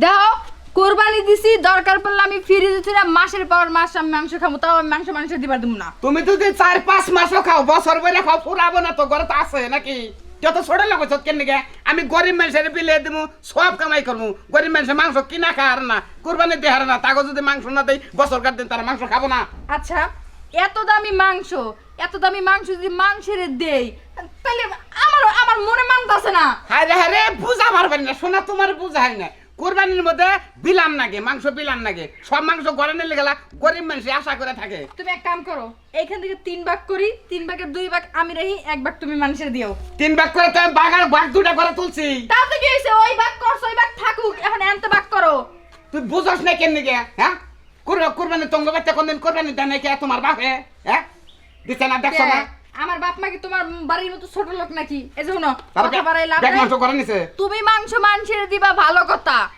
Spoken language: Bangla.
দেখো কোরবানি দিছি, দরকার পড়লে আমি ফিরে দিচ্ছি না, মাসের পর মাস আমি মাংস খাবো, তাও আমি মাংস দিবার দেবো না। তুমি তো 4-5 মাসও খাও, বছর বইরা খাও, ফুরাবো না তো, ঘরে তো আছে নাকি? যত ছোট লোক কেন গে আমি গরিব মানুষের বিলে দেবো, সব কামাই করবো। গরিব মানুষের মাংস কিনা খাওয়ার না, কোরবানি দেহার না, তাকে যদি মাংস না দেয় বছর কাট দিন তারা মাংস খাবো না। আচ্ছা এত দামি মাংস যদি মাংসের দেই তাহলে আমার মনে মানতাছে না। হায় রে বুঝা পারবেন না, শোনা তোমার বুঝা হয় না। কোরবানির মধ্যে বিলাম নাগে, মাংস বিলাম নাগে, সব মাংস ঘরে নিলে গেলা গরিব মানুষ আশা করে থাকে। তুমি এক কাম করো, এইখান থেকে 3 ভাগ করি, 3 ভাগের 2 ভাগ আমি রাখি, 1 ভাগ তুমি মানুষের দিও। 3 ভাগ করে তো আমি ভাগ 2টা করে তুলছি। তাতে কি হইছে? ওই ভাগ করছ, ওই ভাগ থাকুক, এখন এনতে ভাগ করো। তুই বুঝস না কেন গে? হ্যাঁ কোরবানি তঙ্গ বাচ্চা কোনদিন কোরবানি দেয় নাকি তোমার বাপে? হ্যাঁ দিতে না, দেখছো না? আমার বাপ মা কি তোমার বাড়ির মতো ছোট লোক নাকি? এই যে শোনো, তারা কথা বাড়াই লাভ ব্যাগ নাই। মাংস করে নিছে। তুমি মাংস মানুষের দিবা ভালো কথা,